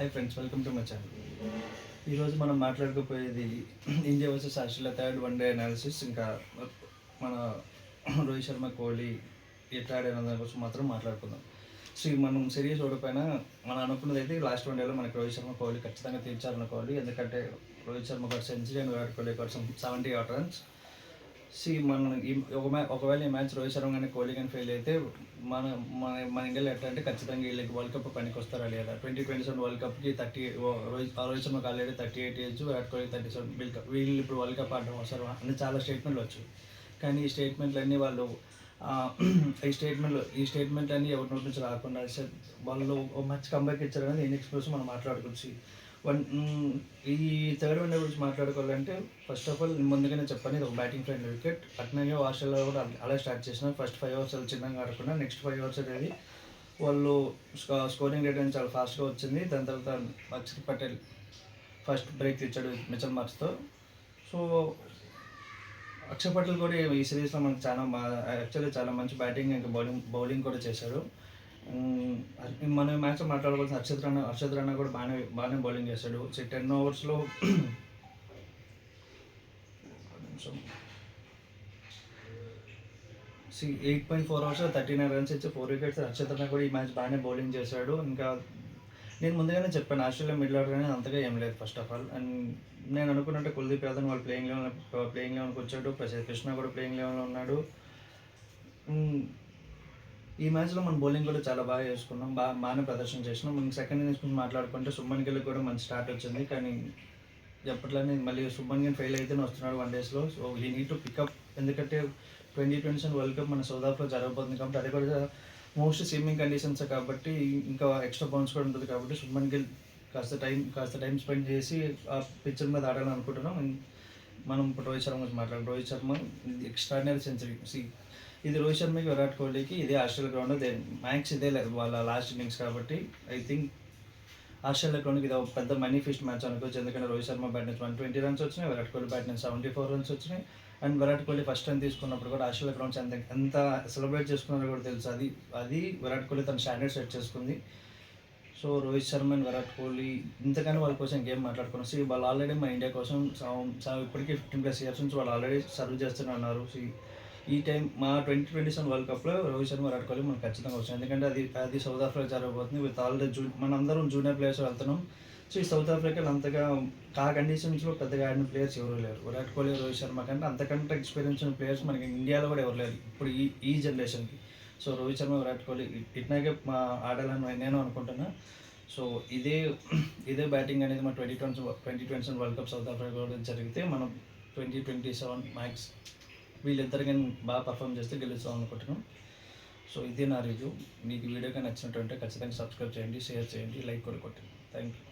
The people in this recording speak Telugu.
Hi friends, welcome to my channel. ఈరోజు మనం మాట్లాడుకోపోయేది India versus Australia third one day analysis. ఇంకా మన రోహిత్ శర్మ, కోహ్లీ ఎట్లా ఆడిన దాని కోసం మాత్రం మాట్లాడుకుందాం. సో మనం సిరీస్ ఓడిపోయినా మనం అనుకున్నది అయితే లాస్ట్ వన్ డేలో మనకి రోహిత్ శర్మ, కోహ్లీ ఖచ్చితంగా తీర్చాలనుకోవాలి. ఎందుకంటే రోహిత్ శర్మ ఒక సెంచరీ అండ్ విరాట్ కోహ్లీ ఒక 78 runs. మనం ఒకవేళ ఈ మ్యాచ్ రోహిత్ శర్మ కానీ కోహ్లీ కానీ ఫెయిల్ అయితే మన మన మన ఇండియాలో ఎట్లా అంటే ఖచ్చితంగా వీళ్ళకి వరల్డ్ కప్ పనికి వస్తారా లేదా. 2027 వరల్డ్ కప్కి రోహిత్ శర్మకి ఆల్రెడీ 38 ఏజ్, విరాట్ కోహ్లీ 37. వీళ్ళు ఇప్పుడు వరల్డ్ కప్ ఆడడం అవసరం అని చాలా స్టేట్మెంట్లు వచ్చాయి. కానీ ఈ స్టేట్మెంట్లన్నీ వాళ్ళు ఈ స్టేట్మెంట్లన్నీ ఎవరి నోటి నుంచి రాకుండా వాళ్ళు మంచి కంబ్యాక్ ఇచ్చారనేది ఇన్నింగ్స్ కోసం మనం మాట్లాడుకోవచ్చు. ఈ థర్డ్ వన్ డే గురించి మాట్లాడుకోవాలంటే ఫస్ట్ ఆఫ్ ఆల్ ముందుగానే చెప్పండి, ఇది ఒక బ్యాటింగ్ ఫ్రెండ్లీ వికెట్. అట్లనే ఆస్ట్రేలియా కూడా అలా స్టార్ట్ చేసినారు. ఫస్ట్ 5 overs చిన్నగా ఆడకుండా నెక్స్ట్ 5 overs అనేది వాళ్ళు స్కోరింగ్ రేట్ అనేది చాలా ఫాస్ట్గా వచ్చింది. దాని తర్వాత అక్షర్ పటేల్ ఫస్ట్ బ్రేక్ ఇచ్చాడు మిచెల్ మార్క్స్తో. సో అక్షర్ పటేల్ కూడా ఈ సిరీస్లో మనకు యాక్చువల్లీ చాలా మంచి బ్యాటింగ్ ఇంకా బౌలింగ్ కూడా చేశాడు. మన మ్యాచ్లో మాట్లాడుకోవాల్సిన హర్షద్ రాణా కూడా బాగానే బౌలింగ్ చేశాడు. 10 overs 8.4 overs 39 runs ఇచ్చి 4 wickets. హర్షద్ రాణా కూడా ఈ మ్యాచ్ బాగానే బౌలింగ్ చేశాడు. ఇంకా నేను ముందుగానే చెప్పాను ఆస్ట్రేలియా మిడిల్ ఆర్డర్ అనేది అంతగా ఏం లేదు ఫస్ట్ ఆఫ్ ఆల్. అండ్ నేను అనుకున్నట్టే కుల్దీప్ యాదవ్ వాళ్ళు ప్లేయింగ్ లెవెన్కి వచ్చాడు. ప్రసాద్ కృష్ణ కూడా ప్లేయింగ్ లెవెన్లో ఉన్నాడు. ఈ మ్యాచ్లో మన బౌలింగ్ కూడా చాలా బాగా చేసుకున్నాం, బాగానే ప్రదర్శన చేసినాం. మనం సెకండ్ ఇన్నింగ్స్ గురించి మాట్లాడుకుంటే శుభ్మన్ గిల్ కూడా మంచి స్టార్ట్ వచ్చింది. కానీ ఎప్పట్లోనే మళ్ళీ శుభ్మన్ గిల్ ఫెయిల్ అయితేనే వస్తున్నాడు 1 daysలో. So he need to pick up. ఎందుకంటే 2027 వరల్డ్ కప్ మన సౌత్ ఆఫ్రికా జరగబోతుంది కాబట్టి అది కూడా మోస్ట్ స్విమ్మింగ్ కండిషన్స్ కాబట్టి ఇంకా ఎక్స్ట్రా బౌన్స్ కూడా ఉంటుంది. కాబట్టి శుభ్మన్ గిల్ కాస్త టైం స్పెండ్ చేసి ఆ పిచ్చర్ మీద ఆడాలని అనుకుంటున్నాం. మనం ఇప్పుడు రోహిత్ శర్మ గురించి మాట్లాడాలి. Rohit Sharma extraordinary century. ఇది రోహిత్ శర్మకి, విరాట్ కోహ్లీకి ఇదే ఆస్ట్రేలియా గ్రౌండ్ మ్యాక్స్ ఇదే వాళ్ళ లాస్ట్ ఇన్నింగ్స్ కాబట్టి ఐ థింక్ ఆస్ట్రేలియా గ్రౌండ్కి ఇది ఒక పెద్ద మనీ ఫిస్ట్ మ్యాచ్ అనుకోవచ్చు. ఎందుకంటే రోహిత్ శర్మ బ్యాట్ నుంచి 120 runs వచ్చినాయి, విరాట్ కోహ్లీ బ్యాట్ నుంచి 74 runs వచ్చినాయి. And Virat Kohli first time తీసుకున్నప్పుడు కూడా ఆస్ట్రేలియా గ్రౌండ్స్ ఎంత సెలబ్రేట్ చేసుకున్నారో కూడా తెలుసు. అది విరాట్ కోహ్లీ తన స్టాండర్డ్ సెట్ చేసుకుంది. సో రోహిత్ శర్మ అండ్ విరాట్ కోహ్లీ ఇంతకన్నా వాళ్ళ కోసం గేమ్ మాట్లాడుకున్నాం. వాళ్ళు ఆల్రెడీ మన ఇండియా కోసం ఇప్పటికీ 15+ years నుంచి వాళ్ళు ఆల్రెడీ సర్వ్ చేస్తూనే ఉన్నారు. ఈ టైం మా 2027 వరల్డ్ కప్లో రోహిత్ శర్మ, విరాట్ కోహ్లీ మనకు ఖచ్చితంగా వస్తుంది. ఎందుకంటే అది సౌత్ ఆఫ్రికా జరగబోతుంది. విత్ ఆల్రెడీ మనందరం జూనియర్ ప్లేయర్స్ వెళ్తున్నాం. సో ఈ సౌత్ ఆఫ్రికాలో అంతగా ఆ కండిషన్స్లో పెద్దగా ఆడిన ప్లేయర్స్ ఎవరు లేరు. విరాట్ కోహ్లీ, రోహిత్ శర్మ కంటే అంతకంటే ఎక్స్పీరియన్స్ ఉన్న ప్లేయర్స్ మనకి ఇండియాలో కూడా ఎవరు లేరు ఇప్పుడు ఈ జనరేషన్కి. సో రోహిత్ శర్మ, విరాట్ కోహ్లీ ఇట్లాగే ఆడాలని నేను అనుకుంటున్నా. సో ఇదే బ్యాటింగ్ అనేది మన 2027 వరల్డ్ కప్ సౌత్ ఆఫ్రికాలో జరిగితే మనం 2027 మ్యాక్స్ వీళ్ళిద్దరు కానీ బాగా పర్ఫామ్ చేస్తే గెలుస్తాం అనుకుంటున్నాం. సో ఇదే నా రివ్యూ. మీకు వీడియో కానీ నచ్చినట్టుంటే ఖచ్చితంగా సబ్స్క్రైబ్ చేయండి, షేర్ చేయండి, లైక్ కూడా కొట్టండి. Thank you.